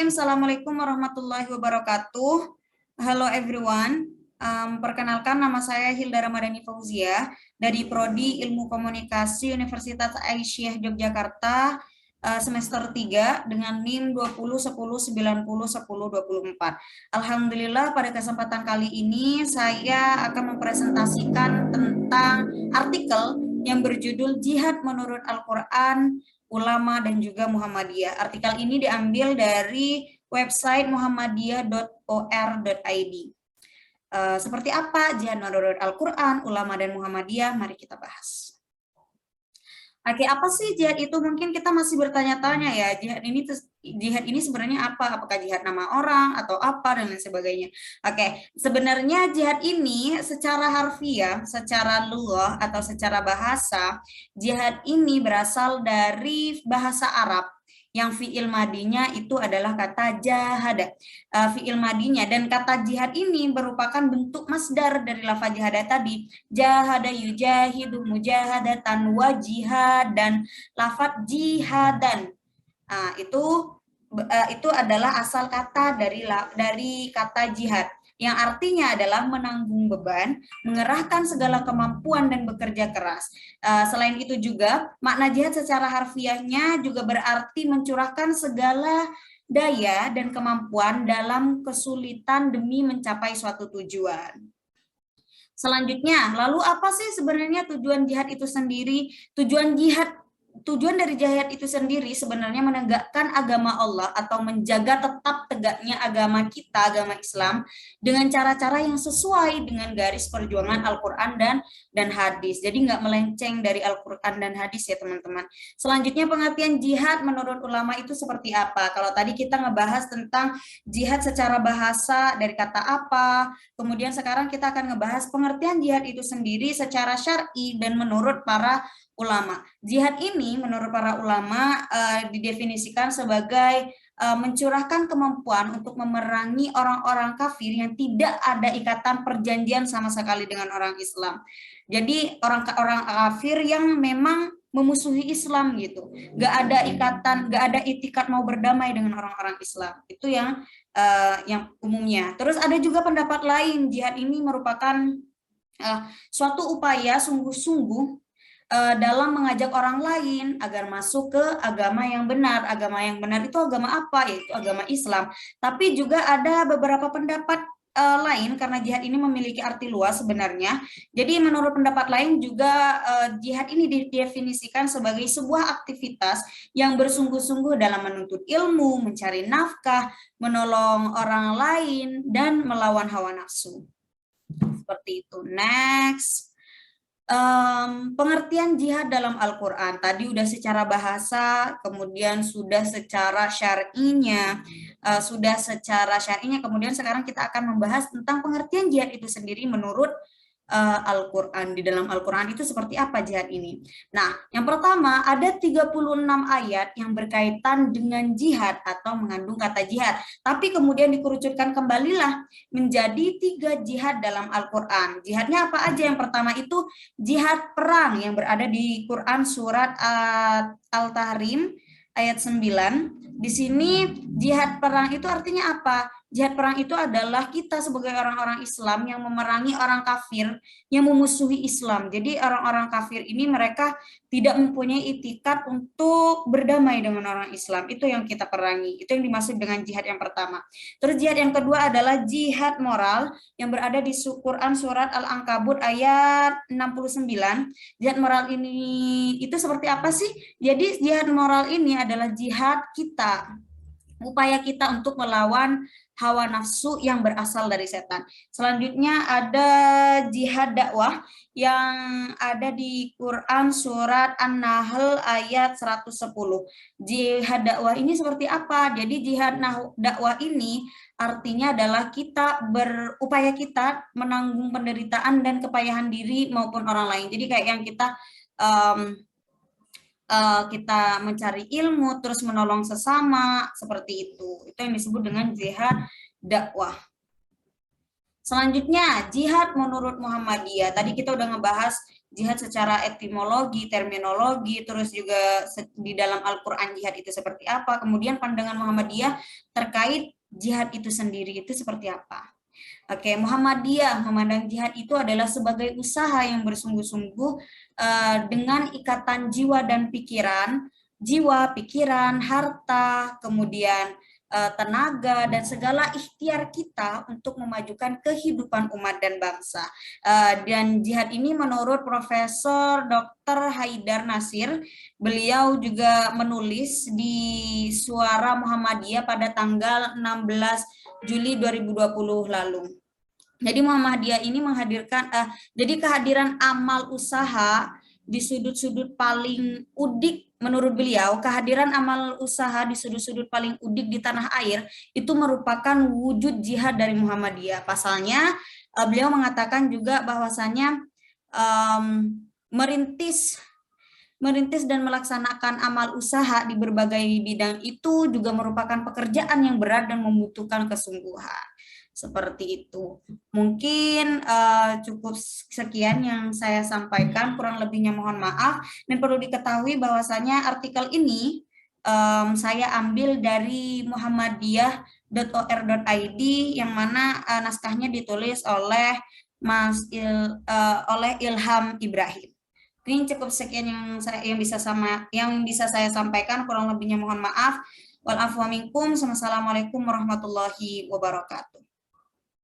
Bismillahirrahmanirrahim. Assalamualaikum warahmatullahi wabarakatuh. Halo everyone. Perkenalkan, nama saya Hilda Ramadhani Fauzia dari Prodi Ilmu Komunikasi Universitas Aisyah Yogyakarta, semester 3 dengan NIM 2010901024. Alhamdulillah, pada kesempatan kali ini saya akan mempresentasikan tentang artikel yang berjudul Jihad Menurut Al-Quran, Ulama dan juga Muhammadiyah. Artikel ini diambil dari website muhammadiyah.or.id. Seperti apa jihad menurut Al-Quran, Ulama dan Muhammadiyah? Mari kita bahas. Oke, apa sih jihad itu? Mungkin kita masih bertanya-tanya ya, jihad ini sebenarnya apa? Apakah jihad nama orang atau apa dan lain sebagainya. Oke, sebenarnya jihad ini secara harfiah, secara lughah atau secara bahasa, jihad ini berasal dari bahasa Arab yang fi'il madinya itu adalah kata jahada. Fi'il madinya, dan kata jihad ini merupakan bentuk masdar dari lafaz jihada tadi. Jahada yujahidu mujahadatan wa jihad, dan lafaz jihadan. Itu adalah asal kata dari kata jihad, yang artinya adalah menanggung beban, mengerahkan segala kemampuan dan bekerja keras. Selain itu juga, makna jihad secara harfiahnya juga berarti mencurahkan segala daya dan kemampuan dalam kesulitan demi mencapai suatu tujuan. Selanjutnya, lalu apa sih sebenarnya tujuan jihad itu sendiri? Tujuan dari jihad itu sendiri sebenarnya menegakkan agama Allah atau menjaga tetap tegaknya agama kita, agama Islam, dengan cara-cara yang sesuai dengan garis perjuangan Al-Quran dan hadis. Jadi nggak melenceng dari Al-Quran dan hadis ya teman-teman. Selanjutnya, pengertian jihad menurut ulama itu seperti apa? Kalau tadi kita ngebahas tentang jihad secara bahasa dari kata apa, kemudian sekarang kita akan ngebahas pengertian jihad itu sendiri secara syar'i dan menurut para ulama. Jihad ini menurut para ulama didefinisikan sebagai mencurahkan kemampuan untuk memerangi orang-orang kafir yang tidak ada ikatan perjanjian sama sekali dengan orang Islam. Jadi orang-orang kafir yang memang memusuhi Islam gitu, nggak ada ikatan, nggak ada itikat mau berdamai dengan orang-orang Islam. Itu yang umumnya. Terus ada juga pendapat lain, jihad ini merupakan suatu upaya sungguh-sungguh dalam mengajak orang lain agar masuk ke agama yang benar. Agama yang benar itu agama apa? Yaitu agama Islam. Tapi juga ada beberapa pendapat lain, karena jihad ini memiliki arti luas sebenarnya. Jadi menurut pendapat lain juga jihad ini didefinisikan sebagai sebuah aktivitas yang bersungguh-sungguh dalam menuntut ilmu, mencari nafkah, menolong orang lain, dan melawan hawa nafsu. Seperti itu. Next. Pengertian jihad dalam Al-Quran tadi udah secara bahasa, kemudian sudah secara syar'inya, kemudian sekarang kita akan membahas tentang pengertian jihad itu sendiri menurut Al-Quran. Di dalam Al-Quran itu seperti apa jihad ini? Nah, yang pertama ada 36 ayat yang berkaitan dengan jihad atau mengandung kata jihad, tapi kemudian dikerucutkan kembalilah menjadi 3 jihad dalam Al-Quran. Jihadnya apa aja? Yang pertama itu jihad perang yang berada di Quran surat Al-Tahrim ayat 9. Di sini jihad perang itu artinya apa? Jihad perang itu adalah kita sebagai orang-orang Islam yang memerangi orang kafir yang memusuhi Islam. Jadi orang-orang kafir ini mereka tidak mempunyai itikat untuk berdamai dengan orang Islam. Itu yang kita perangi. Itu yang dimaksud dengan jihad yang pertama. Terus jihad yang kedua adalah jihad moral yang berada di Quran surat Al-Ankabut ayat 69. Jihad moral ini itu seperti apa sih? Jadi jihad moral ini adalah jihad kita, upaya kita untuk melawan hawa nafsu yang berasal dari setan. Selanjutnya ada jihad dakwah yang ada di Quran surat An-Nahl ayat 110. Jihad dakwah ini seperti apa? Jadi jihad dakwah ini artinya adalah kita berupaya kita menanggung penderitaan dan kepayahan diri maupun orang lain. Jadi kayak yang kita kita mencari ilmu, terus menolong sesama, seperti itu. Itu yang disebut dengan jihad dakwah. Selanjutnya, jihad menurut Muhammadiyah. Tadi kita udah ngebahas jihad secara etimologi, terminologi, terus juga di dalam Al-Quran jihad itu seperti apa. Kemudian pandangan Muhammadiyah terkait jihad itu sendiri itu seperti apa. Oke, Muhammadiyah memandang jihad itu adalah sebagai usaha yang bersungguh-sungguh dengan ikatan jiwa, pikiran, harta, kemudian tenaga dan segala ikhtiar kita untuk memajukan kehidupan umat dan bangsa. Dan jihad ini menurut Profesor Dr. Haidar Nasir, beliau juga menulis di Suara Muhammadiyah pada tanggal 16 Juli 2020 lalu. Jadi Muhammadiyah ini jadi kehadiran amal usaha di sudut-sudut paling udik menurut beliau, kehadiran amal usaha di sudut-sudut paling udik di tanah air itu merupakan wujud jihad dari Muhammadiyah. Pasalnya beliau mengatakan juga bahwasanya merintis dan melaksanakan amal usaha di berbagai bidang itu juga merupakan pekerjaan yang berat dan membutuhkan kesungguhan. Seperti itu. Mungkin cukup sekian yang saya sampaikan, kurang lebihnya mohon maaf. Dan perlu diketahui bahwasanya artikel ini saya ambil dari muhammadiyah.or.id yang mana naskahnya ditulis oleh oleh Ilham Ibrahim. Ini cukup sekian yang bisa saya sampaikan, kurang lebihnya mohon maaf. Wal afwa minkum. Wassalamualaikum warahmatullahi wabarakatuh.